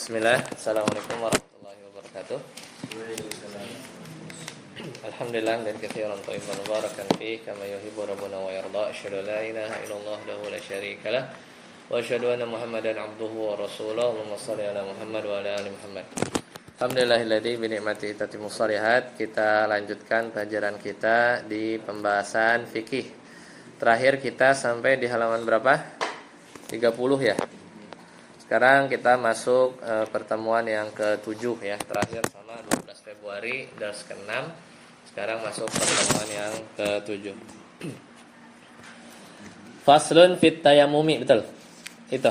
Bismillah. Assalamualaikum warahmatullahi wabarakatuh. Alhamdulillah dan katsiran thayyiban mubarakan fi kama yuhibbu rabbuna wa yarda. Asyhadu an la ilaha illallah wahdahu la syarika lah wa asyhadu anna Muhammadan abduhu wa rasuluhu. Allahumma shalli ala Muhammad wa ala ali Muhammad. Alhamdulillahilladzi bi ni'matihi tatimmu shalihat. Kita lanjutkan pelajaran kita di pembahasan fikih. Terakhir kita sampai di halaman berapa? 30 ya. Sekarang kita masuk pertemuan yang ke-7 ya. Terakhir sama 12 Februari dars ke-6. Sekarang masuk pertemuan yang ke-7. Faslun fit tayammumi, betul? Itu.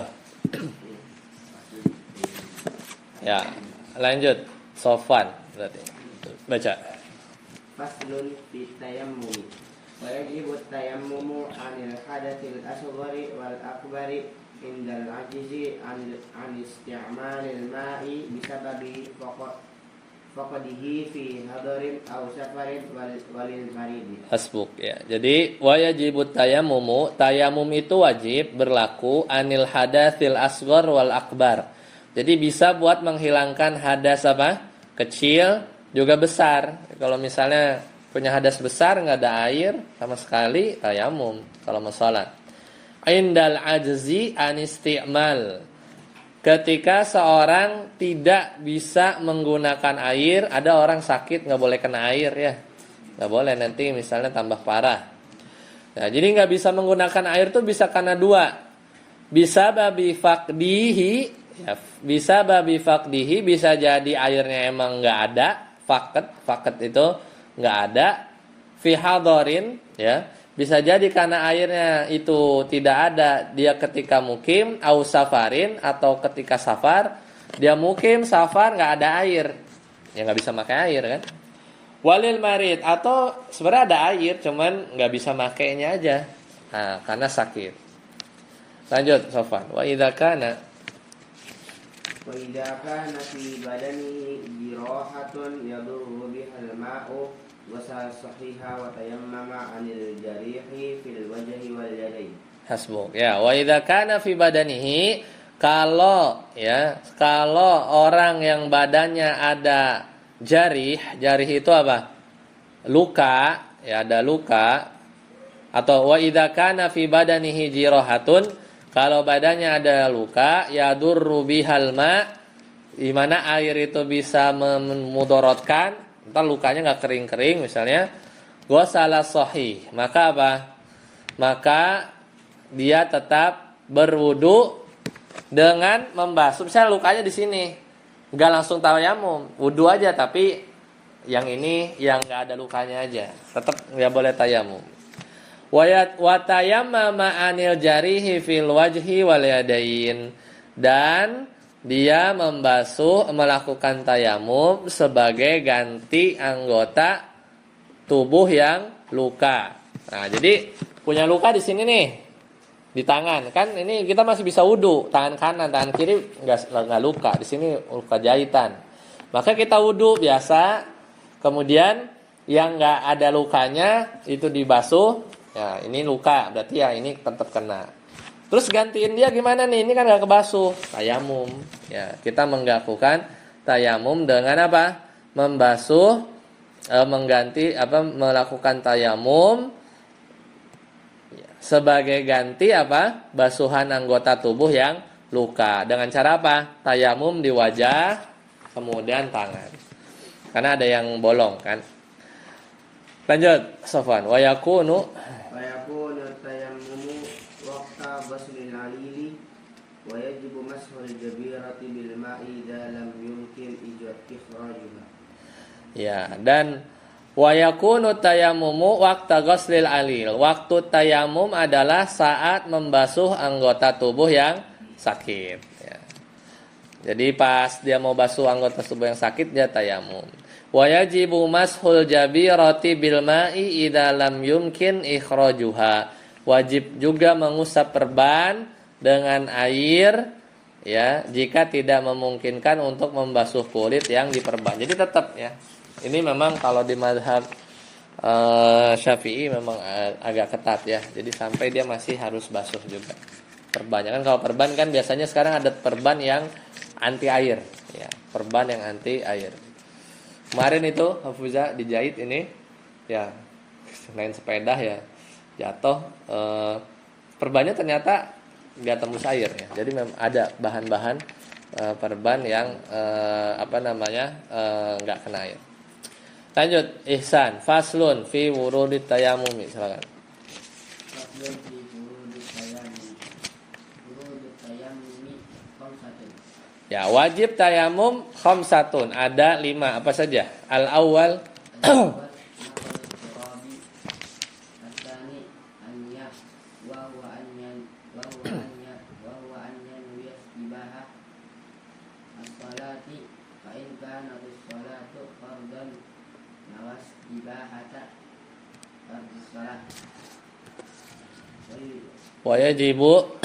Ya, lanjut. Sofwan berarti. Baca. Faslun fit tayammumi. Wa yajibu tayammumu 'anil hadatsil asghari wal akbari indal ajizi an isti'malil ma'i bisababi faqadihi fi hadarin aw safarin walil maridi. Hasbuk ya. Jadi wajibut tayamumu, tayamum itu wajib berlaku anil hadatsil asghar wal akbar. Jadi bisa buat menghilangkan hadas apa? Kecil juga besar. Kalau misalnya punya hadas besar nggak ada air sama sekali, tayamum kalau mau salat. Indal ajzi anisti'mal. Ketika seorang tidak bisa menggunakan air, ada orang sakit nggak boleh kena air ya, nggak boleh, nanti misalnya tambah parah. Nah, jadi nggak bisa menggunakan air tuh bisa karena dua, bisa babi fakdihi, ya, bisa babi fakdihi, bisa jadi airnya emang nggak ada, faket itu nggak ada, fi hadarin ya. Bisa jadi karena airnya itu tidak ada dia ketika mukim, au safarin, atau ketika safar. Dia mukim, safar, nggak ada air, ya nggak bisa pakai air kan. Walil marid, atau sebenarnya ada air cuman nggak bisa makainya aja, nah, karena sakit. Lanjut Sofwan. Wa idza kana fi badani jirahatun yadurru bihal ma'u wasal sahiha wa tayammama 'anil jarihi fil wajhi wal yadayn. Hasbuk ya. Wa idza kana fi badanihi, kalau orang yang badannya ada jarih itu apa? Luka, ya ada luka. Atau wa idza kana fi badanihi jirahatun, kalau badannya ada luka, yadurru bihal ma, di mana air itu bisa memudaratkan. Entar lukanya nggak kering-kering misalnya, ghusala sahih, maka apa? Maka dia tetap berwudu dengan membasuh. Misalnya lukanya di sini, nggak langsung tayamum, wudu aja, tapi yang ini yang nggak ada lukanya aja, tetap nggak boleh tayamum. Wa tayammama anil jarihi fil wajhi wal yadain, dan dia melakukan tayamum sebagai ganti anggota tubuh yang luka. Nah, jadi punya luka di sini nih, di tangan. Kan ini kita masih bisa wudu, tangan kanan, tangan kiri enggak luka. Di sini luka jahitan. Maka kita wudu biasa, kemudian yang enggak ada lukanya itu dibasuh. Ya, ini luka, berarti ya ini tetap kena. Terus gantiin dia gimana nih? Ini kan gak kebasuh, tayamum. Ya, kita melakukan tayamum dengan apa? Membasuh, melakukan tayamum ya, sebagai ganti apa? Basuhan anggota tubuh yang luka. Dengan cara apa? Tayamum di wajah, kemudian tangan. Karena ada yang bolong kan. Lanjut, Sofwan. Wa yakunu tayammumu waqta ghuslil alili wa yajibu mashul jabirati bil ma'i idza lam yumkin ikhrajuha. Ya, dan wa yakunu tayammumu waqta ghuslil alil. Waktu tayamum adalah saat membasuh anggota tubuh yang sakit ya. Jadi pas dia mau basuh anggota tubuh yang sakit, dia tayamum. Wa yajibu mashul jabirati bil ma'i idza lam yumkin ikhrajuha. Wajib juga mengusap perban dengan air ya, jika tidak memungkinkan untuk membasuh kulit yang diperban. Jadi tetap ya. Ini memang kalau di mazhab Syafi'i memang agak ketat ya. Jadi sampai dia masih harus basuh juga. Perban. Kan kalau perban kan biasanya sekarang ada perban yang anti air, ya, perban yang anti air. Kemarin itu Hafuza dijahit ini, ya, main sepeda ya, jatuh, perbannya ternyata nggak tembus air ya. Jadi memang ada bahan-bahan perban yang nggak kena air. Lanjut, Ihsan, faslun fi wurudit tayamumi, silakan. Faslun fi wurudit tayamumi. Wurudit tayamumi khamsatun. Ya, wajib tayamum khamsatun, ada 5, apa saja? Al-awwal wa yajibu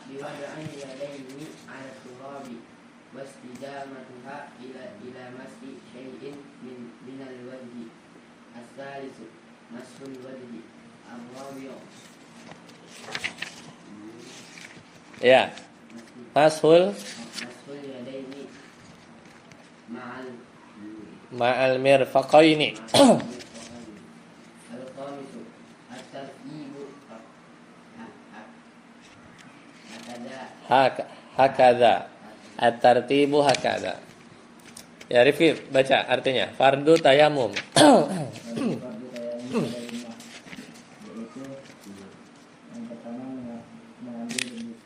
biwada'in yadayni 'ala turabi wastidamatuha ila masi syai'in min al-wajhi as-salisu masul wajhi ar-rabi'u ya, masul yadayni ma'al mirfaqaini. al-khamisu at-tartibu Hakadha. At-tartibu hakadha. Ya, Rifki baca artinya. Fardu tayamum.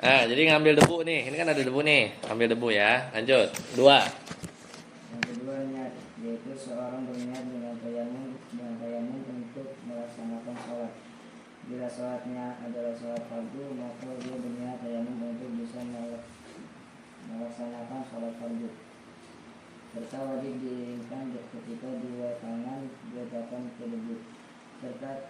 Jadi ngambil debu nih. Ini kan ada debu nih. Ambil debu ya. Lanjut. 2. Yang kedua niat, yaitu seorang berniat dengan tayamum untuk melaksanakan sholat. Bila sholatnya adalah sholat fardu, maka dia berniat tayamum untuk bisa melaksanakan sholat fardu. Serta wajib diiringkan ketika dua tangan diletakkan ke debu. Serta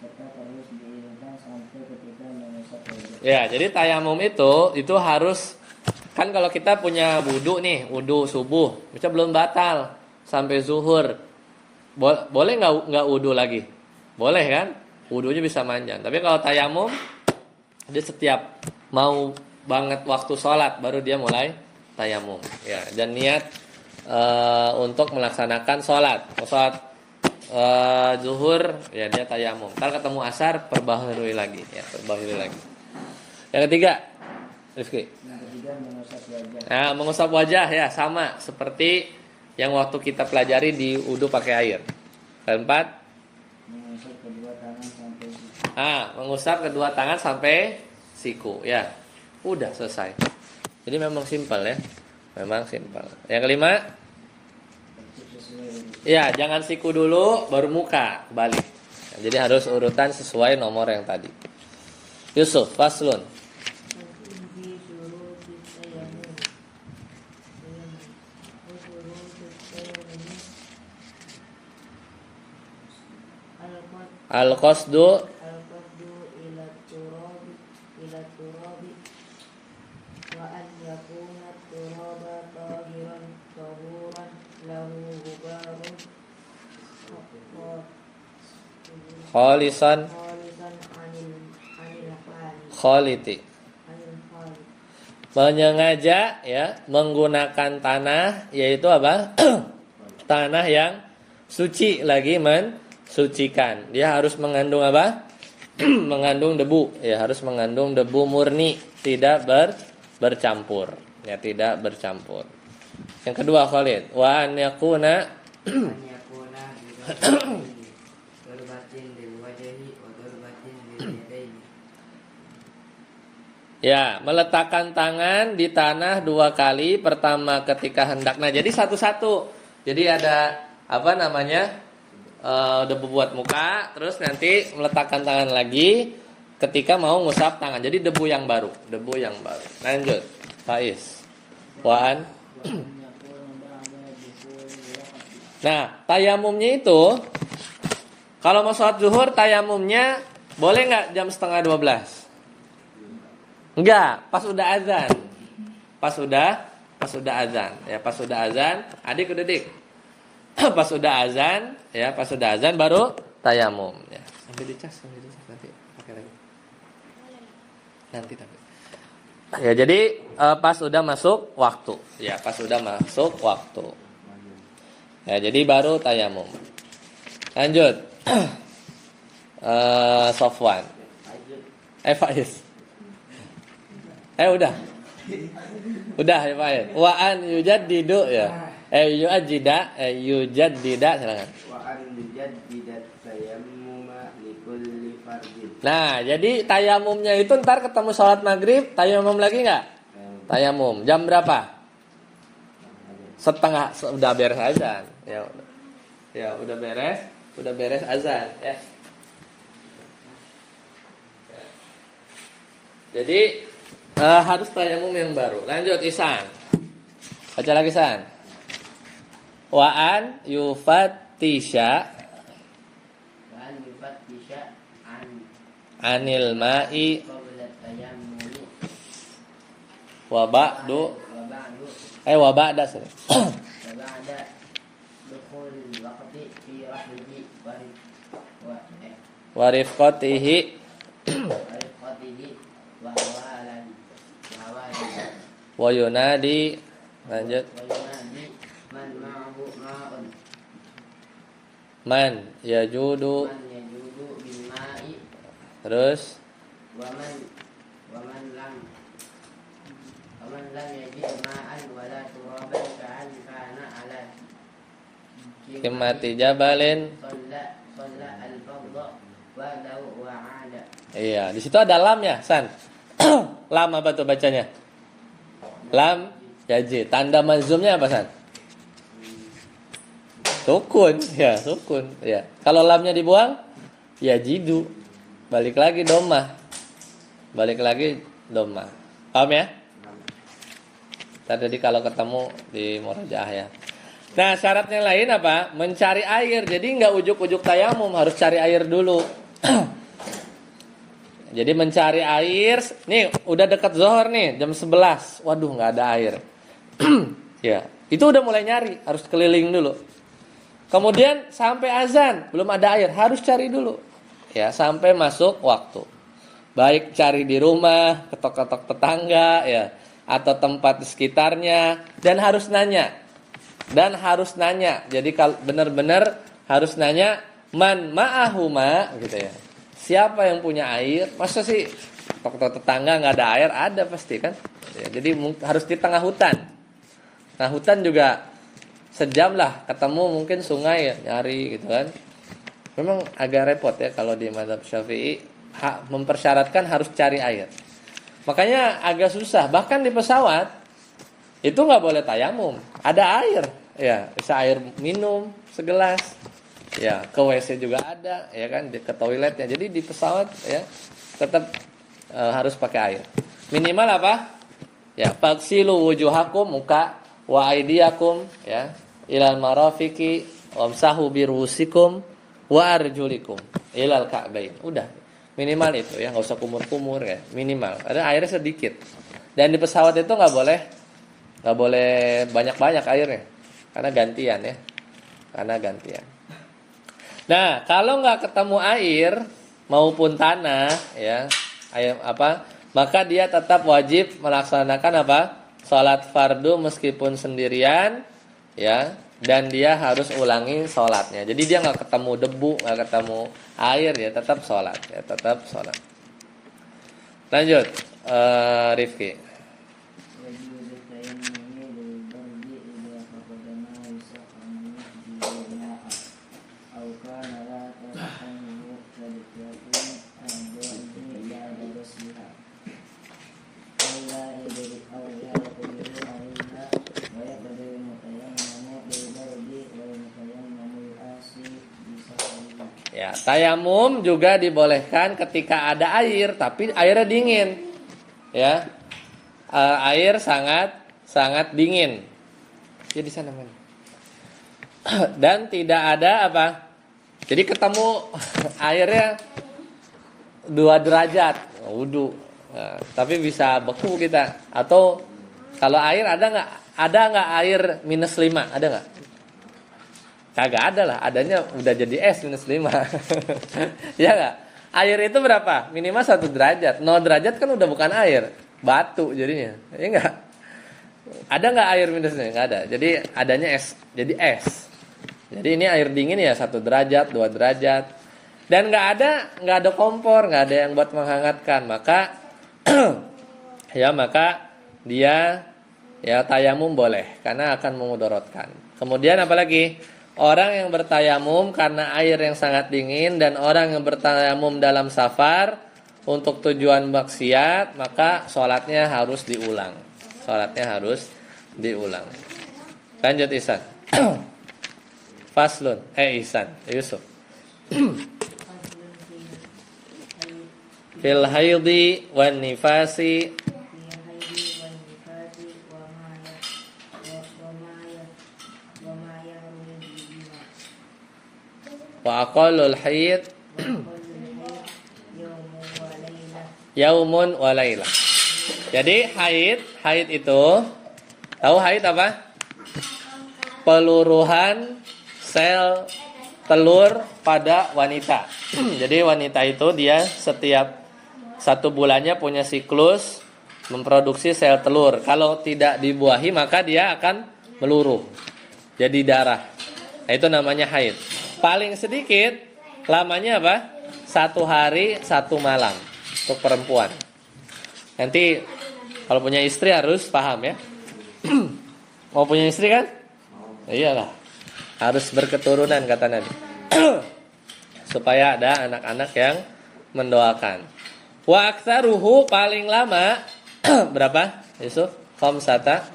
terus diiringkan sampai ketika mengusap wajah. Ya, jadi tayamum itu harus, kan kalau kita punya wudu nih, wudu subuh, bisa belum batal sampai zuhur. Boleh nggak wudu lagi? Boleh kan? Wudunya bisa manjang. Tapi kalau tayamum, dia setiap mau banget waktu sholat baru dia mulai tayamum. Ya, dan niat untuk melaksanakan sholat. Sholat zuhur, ya dia tayamum. Ntar ketemu asar, perbaharui lagi. Ya, perbaharui lagi. Yang ketiga, Rifki. Yang ketiga mengusap wajah. Nah, mengusap wajah ya sama seperti yang waktu kita pelajari di wudu pakai air. Keempat, Mengusap kedua tangan sampai siku. Mengusap kedua tangan sampai siku. Ya, udah selesai. Jadi memang simpel ya. Memang simpel. Yang kelima, ya jangan siku dulu, baru muka, balik. Jadi harus urutan sesuai nomor yang tadi. Yusuf, faslun. Al-qasdu ila turabi wa an yakuna turaba tahuran lahu gubarun khalisan anil khaliti. Menyengaja ya menggunakan tanah, yaitu apa? Tanah yang suci, lagi mensucikan. Dia harus mengandung apa? Mengandung debu, ya harus mengandung debu murni, tidak bercampur, ya tidak bercampur. Yang kedua, Khalid, wa an yakuna ya, meletakkan tangan di tanah 2 kali. Pertama ketika hendak. Nah, jadi satu-satu. Jadi ada debu buat muka, terus nanti meletakkan tangan lagi ketika mau ngusap tangan. Jadi debu yang baru. Lanjut, Faiz. Waan. Nah, tayamumnya itu, kalau mau sholat zuhur, tayamumnya boleh nggak jam 11:30? Enggak, pas udah azan. Pas udah azan. Ya, pas udah azan, adik udah dik. Pas udah azan baru tayamum ya. Sampai dicas nanti pakai lagi. Nanti tapi. Ya, jadi pas udah masuk waktu. Ya, pas udah masuk waktu. Ya, jadi baru tayamum. Lanjut. Sofwan. Faiz. Udah. Udah ya Faiz. Wa an yujaddidu ya. Yujaddida silakan. Wa an yujaddidat tayammuma likulli fardin. Nah, jadi tayamumnya itu ntar ketemu sholat maghrib, tayamum lagi nggak? Tayamum. Jam berapa? Setengah, udah beres azan. Ya, udah beres azan. Ya. Jadi harus tayamum yang baru. Lanjut Isan. Baca lagi San. Wa an yufattisha anil ma'i wa ba'du wa ba'da wa rifqatihi wa yunadi. Lanjut. Man yajudu. Terus waman lam yajid ma'an wala turaban ka'an kana ala kimati jabalin shalla al-fardhu wa law wa'ada. Iya, di situ ada lam ya, San. Lam apa tuh bacanya? Lam yajid. Tanda mazmumnya apa, San? Sukun, ya, sukun, ya. Kalau lamnya dibuang, ya jidu. Balik lagi domah. Paham ya? Tadi kalau ketemu di murojaah ya. Nah, syaratnya lain apa? Mencari air. Jadi nggak ujuk-ujuk tayamum, harus cari air dulu. Jadi mencari air. Nih, udah dekat zuhur nih, jam 11. Waduh, nggak ada air. Ya, itu udah mulai nyari, harus keliling dulu. Kemudian sampai azan, belum ada air, harus cari dulu. Ya, sampai masuk waktu. Baik cari di rumah, ketok-ketok tetangga ya, atau tempat di sekitarnya, dan harus nanya. Jadi kalau benar-benar harus nanya man ma'ahuma gitu ya. Siapa yang punya air? Masa sih ketok-ketok tetangga nggak ada air? Ada pasti kan? Ya, jadi harus di tengah hutan. Nah, hutan juga sejam lah ketemu mungkin sungai ya, nyari gitu kan. Memang agak repot ya kalau di mazhab Syafi'i mempersyaratkan harus cari air. Makanya agak susah. Bahkan di pesawat itu nggak boleh tayamum. Ada air, ya bisa air minum segelas. Ya ke WC juga ada, ya kan ke toiletnya. Jadi di pesawat ya tetap harus pakai air. Minimal apa? Ya faksilu wujuhakum muka wa aidiakum ya ilal marafiqi wamsahu birusikum wa arjulikum ilal ka'bain. Udah, minimal itu ya, nggak usah kumur-kumur ya, minimal. Ada airnya sedikit. Dan di pesawat itu nggak boleh banyak-banyak airnya, karena gantian ya, Nah, kalau nggak ketemu air maupun tanah ya, maka dia tetap wajib melaksanakan sholat fardu meskipun sendirian ya. Dan dia harus ulangi sholatnya. Jadi dia nggak ketemu debu, nggak ketemu air, ya tetap sholat. Lanjut, Rifki. Ya, tayamum juga dibolehkan ketika ada air, tapi airnya dingin. Ya. Air sangat dingin. Ya di sana mana? Dan tidak ada Jadi ketemu airnya 2 derajat, wudu. Nah, tapi bisa beku kita. Atau kalau air ada nggak air -5? Ada nggak? Kagak ada lah, adanya udah jadi es -5. Ya nggak? Air itu berapa? Minimal 1 derajat. 0 derajat kan udah bukan air, batu jadinya. Ya enggak? Ada nggak air minusnya? Nggak ada. Jadi adanya es. Jadi es. Jadi ini air dingin ya 1 derajat, 2 derajat. Dan nggak ada kompor, nggak ada yang buat menghangatkan. Maka maka dia ya tayamum boleh karena akan memudaratkan. Kemudian apalagi? Orang yang bertayamum karena air yang sangat dingin dan orang yang bertayamum dalam safar untuk tujuan maksiat, maka sholatnya harus diulang. Lanjut Ihsan. Faslun. Ihsan. Yusuf. Fil haidi wan nifasi wa aqallul haid yaumun wa lailah. Jadi haid itu tahu haid apa? Peluruhan sel telur pada wanita. Jadi wanita itu dia setiap 1 bulannya punya siklus memproduksi sel telur. Kalau tidak dibuahi maka dia akan meluruh jadi darah. Nah, itu namanya haid. Paling sedikit lamanya apa? 1 hari 1 malam untuk perempuan. Nanti kalau punya istri harus paham ya. Mau punya istri kan? Iyalah. Harus berketurunan kata Nabi. Supaya ada anak-anak yang mendoakan. Wa aktsaruhu paling lama berapa? Yusuf? Khamsata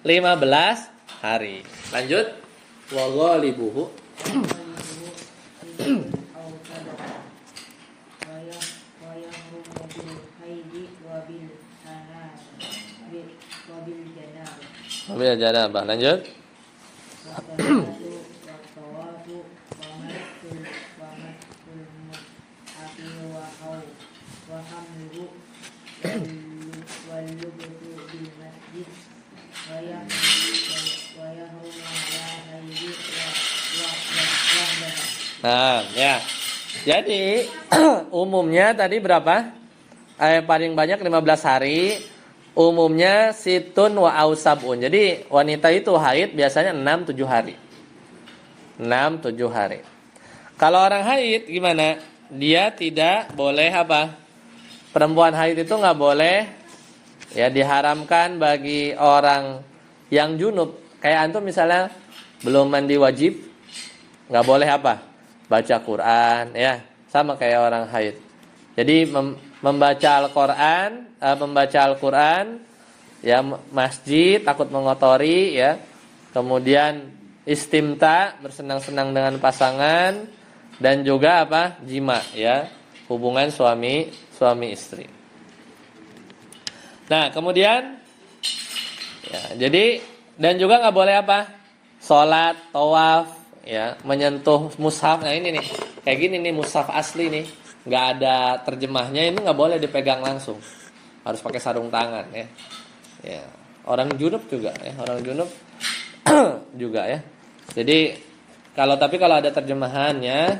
15 hari. Lanjut. Wa ghalibuhu wabil janabah. Lanjut. Nah, ya. Jadi umumnya tadi berapa? Paling banyak 15 hari. Umumnya situn wa ausabun. Jadi wanita itu haid biasanya 6-7 hari. 6-7 hari. Kalau orang haid gimana? Dia tidak boleh apa? Perempuan haid itu nggak boleh ya, diharamkan bagi orang yang junub. Kayak antum misalnya belum mandi wajib, nggak boleh apa? Baca Quran ya, sama kayak orang haid. Jadi membaca Al-Quran ya, masjid takut mengotori ya. Kemudian istimta, bersenang-senang dengan pasangan, dan juga apa? Jima ya, hubungan suami istri. Nah, kemudian ya, jadi dan juga nggak boleh apa? Salat, tawaf ya, menyentuh mushaf. Nah ini nih, kayak gini nih mushaf asli nih, nggak ada terjemahnya, ini nggak boleh dipegang langsung, harus pakai sarung tangan ya. Ya, orang junub juga ya, orang junub juga ya. Jadi kalau ada terjemahannya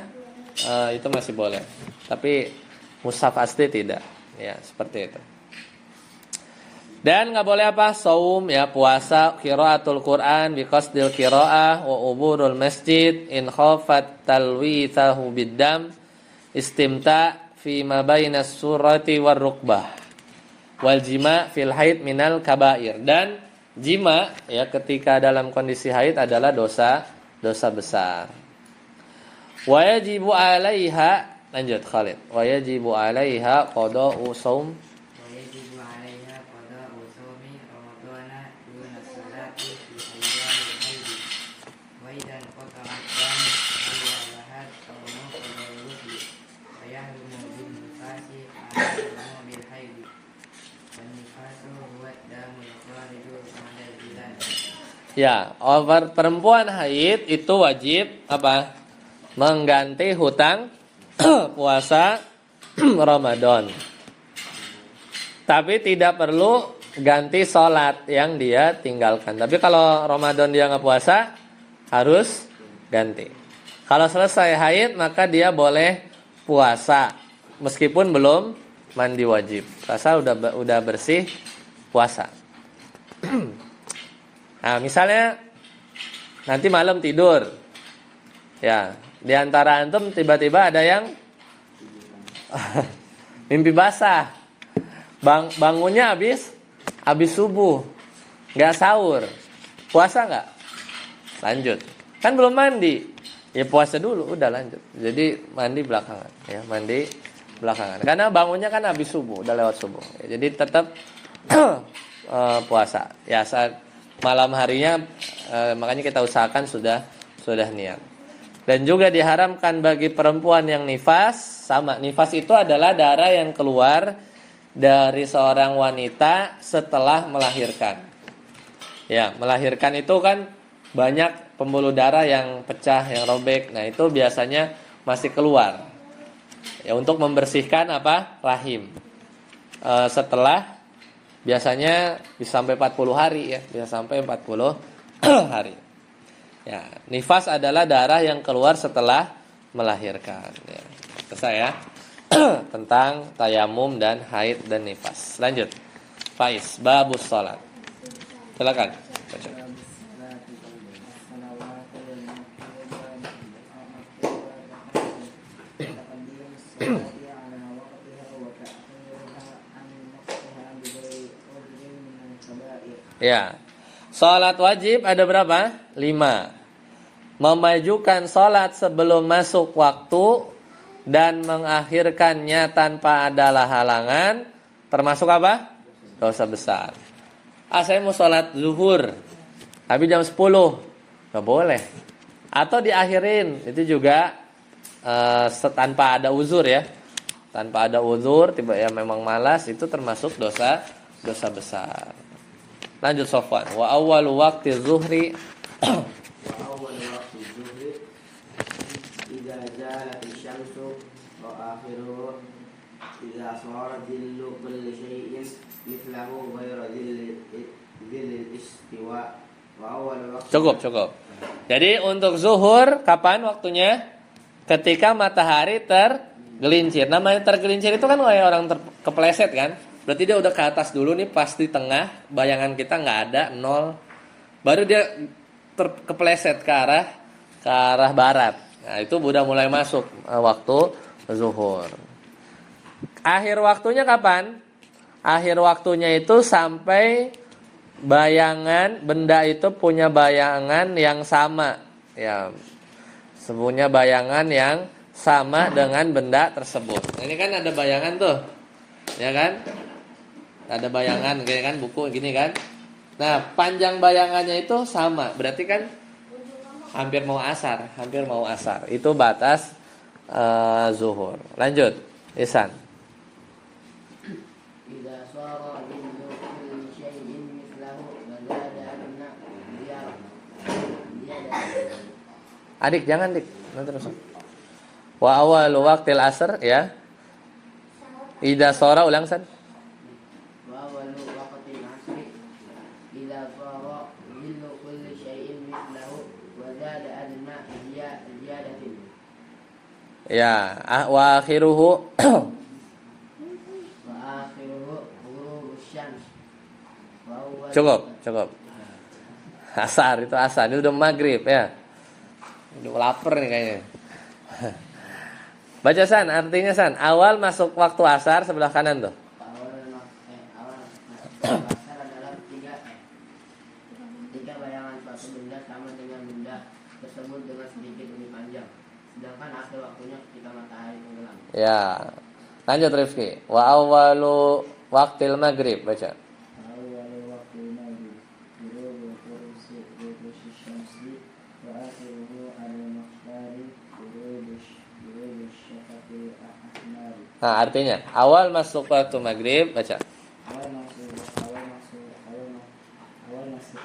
itu masih boleh, tapi mushaf asli tidak ya, seperti itu. Dan nggak boleh apa? Saum ya, puasa, qiraatul Quran bi qasdil qiraah wa uburul masjid in khafat talwithahu biddam, istimta fi ma bainas surati war rukbah, wal jima fil haid minal kabair. Dan jima ya ketika dalam kondisi haid adalah dosa besar. Wa yajibu 'alaiha, lanjut Khalid. Wa yajibu 'alaiha qada'u shaum ya, perempuan haid itu wajib apa? Mengganti hutang puasa Ramadan. Tapi tidak perlu ganti sholat yang dia tinggalkan. Tapi kalau Ramadan dia nggak puasa, harus ganti. Kalau selesai haid, maka dia boleh puasa meskipun belum mandi wajib. Asal udah bersih puasa. Nah, misalnya nanti malam tidur. Ya, di antara antum tiba-tiba ada yang mimpi basah. Bangunnya habis subuh. Enggak sahur. Puasa enggak? Lanjut. Kan belum mandi. Ya puasa dulu, udah lanjut. Jadi mandi belakangan, ya, mandi belakangan. Karena bangunnya kan habis subuh, udah lewat subuh. Ya, jadi tetap puasa. Ya, saat malam harinya makanya kita usahakan sudah niat. Dan juga diharamkan bagi perempuan yang nifas. Sama, nifas itu adalah darah yang keluar dari seorang wanita setelah melahirkan. Ya, melahirkan itu kan banyak pembuluh darah yang pecah, yang robek. Nah, itu biasanya masih keluar. Ya, untuk membersihkan apa? Rahim. Setelah biasanya bisa sampai 40 hari ya, bisa sampai 40 hari. Ya, nifas adalah darah yang keluar setelah melahirkan. Ya, selesai ya. Tentang tayamum dan haid dan nifas. Lanjut. Faiz, babus salat. Silakan. Baca. Ya. Salat wajib ada berapa? 5. Memajukan salat sebelum masuk waktu dan mengakhirkannya tanpa ada halangan termasuk apa? Dosa besar. Saya mau sholat zuhur tapi jam 10, nggak boleh. Atau diakhirin, itu juga tanpa ada uzur ya. Tanpa ada uzur, tiba ya memang malas, itu termasuk dosa besar. Lanjut Sofwan. Wa awwalu waqti zuhri إذا صار ذل كل شيء مثله غير ذل الاستواء وأول وقت. Cukup. Jadi untuk zuhur kapan waktunya? Ketika matahari tergelincir. Namanya tergelincir itu kan kayak orang kepleset kan? Berarti dia udah ke atas dulu nih, pas di tengah, bayangan kita nggak ada, 0. Baru dia kepleset ke arah barat. Nah, itu udah mulai masuk waktu zuhur. Akhir waktunya kapan? Akhir waktunya itu sampai bayangan benda itu punya bayangan yang sama, ya, punya bayangan yang sama dengan benda tersebut. Ini kan ada bayangan tuh, ya kan? Ada bayangan, kayak kan buku gini kan? Nah, panjang bayangannya itu sama, berarti kan hampir mau asar. Itu batas zuhur. Lanjut, Ihsan. Adik jangan dik, nanti terus. Wa awalu waqtil asr ya. Idza shara ulang san. Wa awalu waqtil asr idza shara dhillu kulli shay'in mithlahu wa zada adna ziyadatin. Ya, wa akhiruhu ghurubus syams. Cukup. Asar itu asar, ini udah maghrib ya. Udah lapar nih kayaknya. Baca San, artinya San, awal masuk waktu asar sebelah kanan tuh. Awal masuk asar adalah tiga bayangan suatu benda sama dengan benda tersebut dengan sedikit lebih panjang. Sedangkan akhir waktunya ketika matahari tenggelam. Ya. Lanjut Rifki. Wa awwalu waqtil maghrib, baca. Nah, artinya awal masuk waktu maghrib, baca. Awal masuk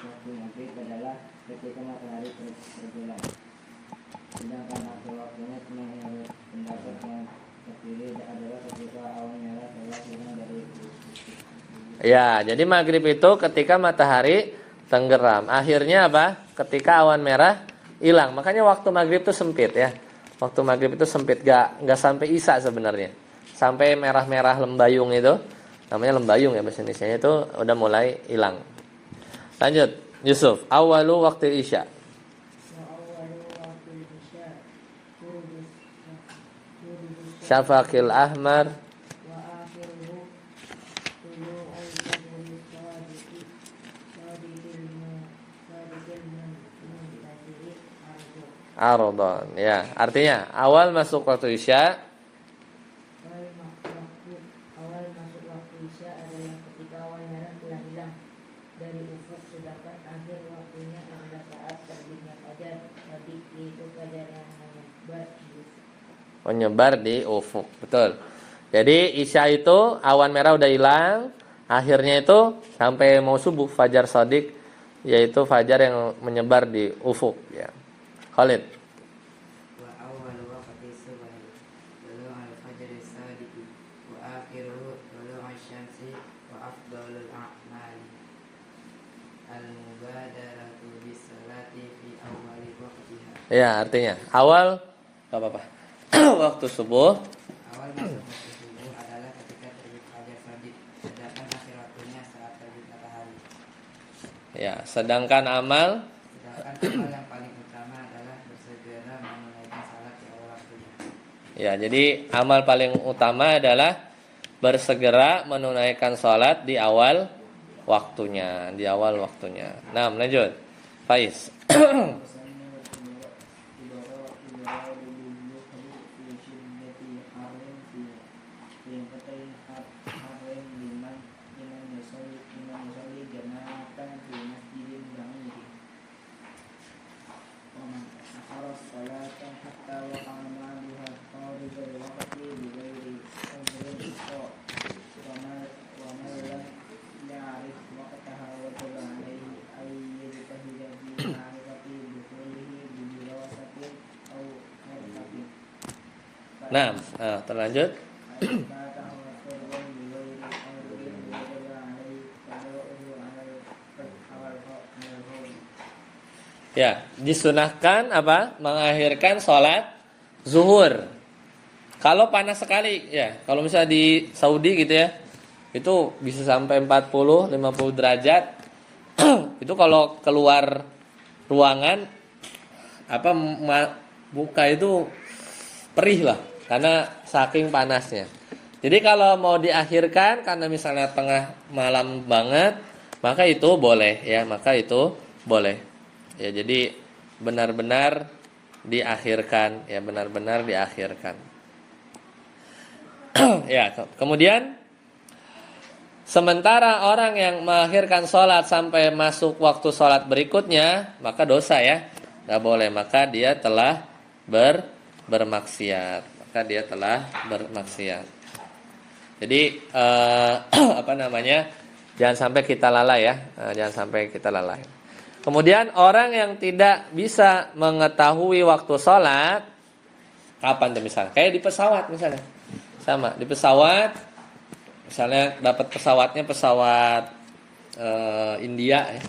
waktu maghrib adalah ketika matahari tergelam. Sedangkan akhir waktunya menurut pendapat yang terpilih adalah ketika awan merah telah hilang dari. Ya, jadi maghrib itu ketika matahari tenggelam. Akhirnya apa? Ketika awan merah hilang. Makanya waktu maghrib itu sempit ya. Waktu maghrib itu sempit, nggak sampai isya sebenarnya. Sampai merah-merah lembayung itu, namanya lembayung ya bahasa Indonesia, itu udah mulai hilang. Lanjut, Yusuf. Awalu waktu isya. Syafaqil ahmar. Arodon. Ya, artinya awal masuk waktu isya. Awal masuk waktu isya adalah ketika awan merah telah hilang dari ufuk, sedangkan akhir waktunya adalah saat terbitnya fajar tadi, yaitu fajar yang Menyebar di ufuk. Betul. Jadi isya itu awan merah udah hilang, akhirnya itu sampai mau subuh fajar shadiq, yaitu fajar yang menyebar di ufuk ya. Khalid. Wa awwalu waqti subhi tulu al-fajr as-sadiq wa akhiruhu tulu asy-syamsi wa afdalul a'mali al-mubadaratu bis-salati fi awwali waqtiha. Ya, artinya awal apa-apa. Waktu subuh. Awal masuk waktu subuh adalah ketika terbit fajar shadiq, sedangkan akhir waktunya saat terbit matahari. Ya, sedangkan amal Yang paling utama adalah bersegera menunaikan salat di awal waktunya. ya, jadi amal paling utama adalah bersegera menunaikan salat di awal waktunya, Nah, lanjut. Faiz. Nah, terlanjut. Ya, disunahkan apa? Mengakhirkan sholat zuhur. Kalau panas sekali, ya. Kalau misalnya di Saudi gitu ya, itu bisa sampai 40, 50 derajat. Itu kalau keluar ruangan, apa muka itu perih lah, karena saking panasnya. Jadi kalau mau diakhirkan karena misalnya tengah malam banget, maka itu boleh ya, Ya, jadi benar-benar diakhirkan ya, Ya, kemudian sementara orang yang mengakhirkan sholat sampai masuk waktu sholat berikutnya, maka dosa ya, nggak boleh, maka dia telah bermaksiat. Jadi jangan sampai kita lalai ya, Kemudian orang yang tidak bisa mengetahui waktu sholat kapan tuh misalnya, kayak di pesawat misalnya, sama di pesawat, misalnya dapat pesawat India ya,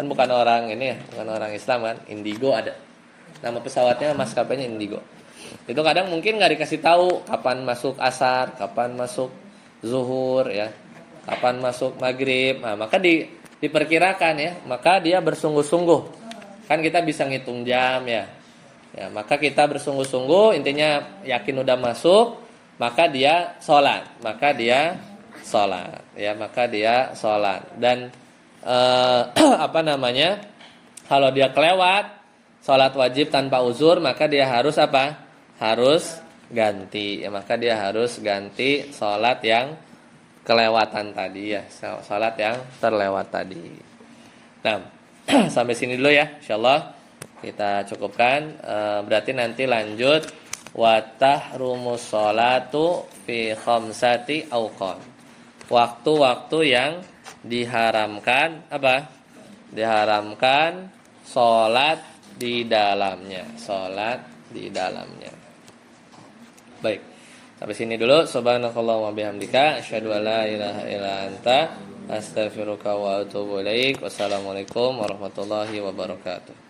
kan bukan orang ini ya, bukan orang Islam kan, Indigo ada, nama pesawatnya maskapainya Indigo. Itu kadang mungkin nggak dikasih tahu kapan masuk asar, kapan masuk zuhur ya, kapan masuk maghrib. Nah, maka diperkirakan ya, maka dia bersungguh-sungguh. Kan kita bisa ngitung jam ya. Ya, maka kita bersungguh-sungguh, intinya yakin udah masuk, maka dia sholat. Dan kalau dia kelewat sholat wajib tanpa uzur, maka dia harus apa? Harus ganti. Ya, maka dia harus ganti sholat yang kelewatan tadi ya, salat yang terlewat tadi. Nah, sampai sini dulu ya, insyaallah kita cukupkan. Berarti nanti lanjut wa tahrumus sholatu fi khamsati awqat. Waktu-waktu yang diharamkan apa? Diharamkan salat di dalamnya, Baik. Sampai sini dulu. Subhanakallahumma bihamdika asyhadu an la ilaha illa anta astaghfiruka wa atubu ilaik. Wassalamualaikum warahmatullahi wabarakatuh.